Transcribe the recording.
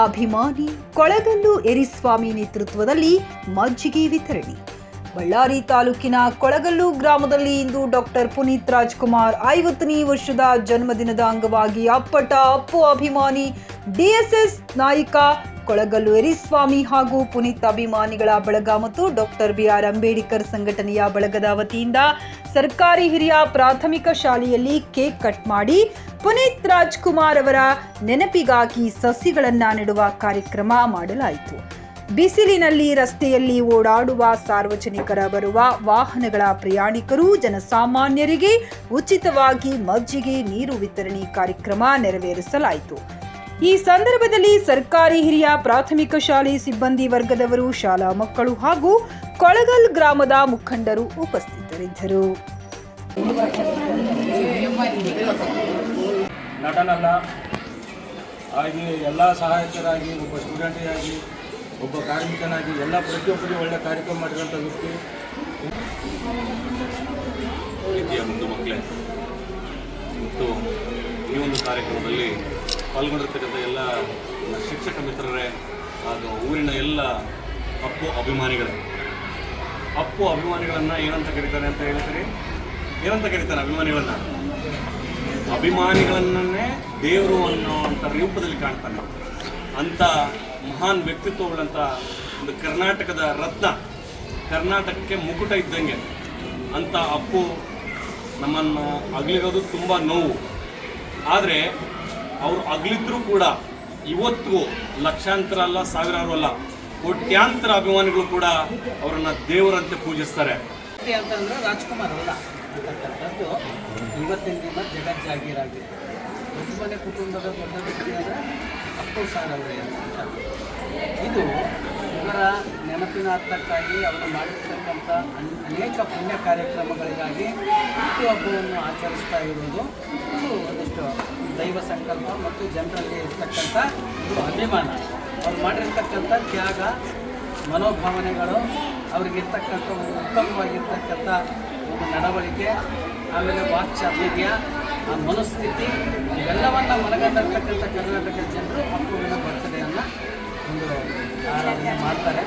ಅಭಿಮಾನಿ ಕೊಳಗಲ್ಲು ಎರಿಸ್ವಾಮಿ ನೇತೃತ್ವದಲ್ಲಿ ಮಜ್ಜಿಗೆ ವಿತರಣೆ. ಬಳ್ಳಾರಿ ತಾಲೂಕಿನ ಕೊಳಗಲ್ಲು ಗ್ರಾಮದಲ್ಲಿ ಇಂದು ಡಾಕ್ಟರ್ ಪುನೀತ್ ರಾಜ್ಕುಮಾರ್ 50ನೇ ವರ್ಷದ ಜನ್ಮದಿನದ ಅಂಗವಾಗಿ ಅಪ್ಪಟ ಅಪ್ಪು ಅಭಿಮಾನಿ ಡಿಎಸ್ಎಸ್ ನಾಯಕ ಕೊಳಗಲ್ಲು ಎರಿಸ್ವಾಮಿ ಹಾಗೂ ಪುನೀತ್ ಅಭಿಮಾನಿಗಳ ಬಳಗ ಮತ್ತು ಡಾಕ್ಟರ್ ಬಿಆರ್ ಅಂಬೇಡ್ಕರ್ ಸಂಘಟನೆಯ ಬಳಗದ ವತಿಯಿಂದ ಸರ್ಕಾರಿ ಹಿರಿಯ ಪ್ರಾಥಮಿಕ ಶಾಲೆಯಲ್ಲಿ ಕೇಕ್ ಕಟ್ ಮಾಡಿ ಪುನೀತ್ ರಾಜ್ಕುಮಾರ್ ಅವರ ನೆನಪಿಗಾಗಿ ಸಸಿಗಳನ್ನ ನೆಡುವ ಕಾರ್ಯಕ್ರಮ ಮಾಡಲಾಯಿತು. ಬಿಸಿಲಿನಲ್ಲಿ ರಸ್ತೆಯಲ್ಲಿ ಓಡಾಡುವ ಸಾರ್ವಜನಿಕರ ಬರುವ ವಾಹನಗಳ ಪ್ರಯಾಣಿಕರು ಜನಸಾಮಾನ್ಯರಿಗೆ ಉಚಿತವಾಗಿ ಮಜ್ಜಿಗೆ ನೀರು ವಿತರಣೆ ಕಾರ್ಯಕ್ರಮ ನೆರವೇರಿಸಲಾಯಿತು. ಈ ಸಂದರ್ಭದಲ್ಲಿ ಸರ್ಕಾರಿ ಹಿರಿಯ ಪ್ರಾಥಮಿಕ ಶಾಲೆ ಸಿಬ್ಬಂದಿ ವರ್ಗದವರು, ಶಾಲಾ ಮಕ್ಕಳು ಹಾಗೂ ಕೊಳಗಲ್ ಗ್ರಾಮದ ಮುಖಂಡರು ಉಪಸ್ಥಿತರಿದ್ದರು. ನಟನಲ್ಲ ಹಾಗೆ ಎಲ್ಲ ಸಹಾಯಕರಾಗಿ, ಒಬ್ಬ ಸ್ಟೂಡೆಂಟಿಗಾಗಿ, ಒಬ್ಬ ಕಾರ್ಮಿಕನಾಗಿ ಎಲ್ಲ ಪ್ರತಿಯೊಬ್ಬರಿಗೆ ಒಳ್ಳೆಯ ಕಾರ್ಯಕ್ರಮ ಮಾಡಿರೋಂಥ ವ್ಯಕ್ತಿ. ವಿದ್ಯಾ ಮುಂದು ಮಕ್ಕಳೇ ಮತ್ತು ಈ ಒಂದು ಕಾರ್ಯಕ್ರಮದಲ್ಲಿ ಪಾಲ್ಗೊಂಡಿರ್ತಕ್ಕಂಥ ಎಲ್ಲ ಶಿಕ್ಷಕ ಮಿತ್ರರೇ ಹಾಗೂ ಊರಿನ ಎಲ್ಲ ಅಪ್ಪು ಅಭಿಮಾನಿಗಳೇ. ಅಪ್ಪು ಅಭಿಮಾನಿಗಳನ್ನು ಏನಂತ ಕರೀತಾರೆ ಅಂತ ಹೇಳ್ತಾರೆ? ಏನಂತ ಕರೀತಾರೆ ಅಭಿಮಾನಿಗಳನ್ನು? ಅಭಿಮಾನಿಗಳನ್ನೇ ದೇವರು ಅನ್ನೋವಂಥ ರೂಪದಲ್ಲಿ ಕಾಣ್ತಾನೆ. ಅಂಥ ಮಹಾನ್ ವ್ಯಕ್ತಿತ್ವಗಳಂಥ ಒಂದು ಕರ್ನಾಟಕದ ರತ್ನ, ಕರ್ನಾಟಕಕ್ಕೆ ಮುಕುಟ ಇದ್ದಂಗೆ ಅಂಥ ಅಪ್ಪು ನಮ್ಮನ್ನು ಅಗಲಿರೋದು ತುಂಬ ನೋವು. ಆದರೆ ಅವರು ಅಗಲಿದ್ರೂ ಕೂಡ ಇವತ್ತಿಗೂ ಲಕ್ಷಾಂತರ ಅಲ್ಲ, ಸಾವಿರಾರು ಅಲ್ಲ, ಕೋಟ್ಯಾಂತರ ಅಭಿಮಾನಿಗಳು ಕೂಡ ಅವರನ್ನು ದೇವರಂತೆ ಪೂಜಿಸ್ತಾರೆ. ಅಂತಂದ್ರೆ ರಾಜ್ಕುಮಾರ್ ಅಲ್ಲ ಅಂತಕ್ಕಂಥದ್ದು ಇವತ್ತಿನ ದಿನ ಜಗಜ್ಜಾಗೀರಾಗಿದೆ. ದೊಡ್ಡ ಮನೆ ಕುಟುಂಬದ ದೊಡ್ಡ ವ್ಯಕ್ತಿ ಅಂದರೆ ಅಪ್ಪು ಸಾರ್ ಅವರೇ ಅಂತ. ಇದು ಇವರ ನೆನಪಿನ ಅರ್ಥಕ್ಕಾಗಿ ಅವರು ಮಾಡಿರ್ತಕ್ಕಂಥ ಅನೇಕ ಪುಣ್ಯ ಕಾರ್ಯಕ್ರಮಗಳಿಗಾಗಿ ಹುಟ್ಟುಹಬ್ಬವನ್ನು ಆಚರಿಸ್ತಾ ಇರುವುದು ಇದು ಒಂದಿಷ್ಟು ದೈವ ಸಂಕಲ್ಪ ಮತ್ತು ಜನರಲ್ಲಿ ಇರ್ತಕ್ಕಂಥ ಇದು ಅಭಿಮಾನ. ಅವ್ರು ಮಾಡಿರ್ತಕ್ಕಂಥ ತ್ಯಾಗ ಮನೋಭಾವನೆಗಳು, ಅವ್ರಿಗಿರ್ತಕ್ಕಂಥ ಒಂದು ಉತ್ತಮವಾಗಿರ್ತಕ್ಕಂಥ ಒಂದು ನಡವಳಿಕೆ, ಆಮೇಲೆ ವಾಕ್ಚಾತುರ್ಯ, ಆ ಮನಸ್ಥಿತಿ, ಇವೆಲ್ಲವನ್ನು ಮನಗಂಡಿರ್ತಕ್ಕಂಥ ಕರ್ನಾಟಕದ ಜನರು ಅಪ್ಪುವಿನ ಬರ್ತಡೆಯನ್ನು ಒಂದು ಆರಾಧನೆ ಮಾಡ್ತಾರೆ.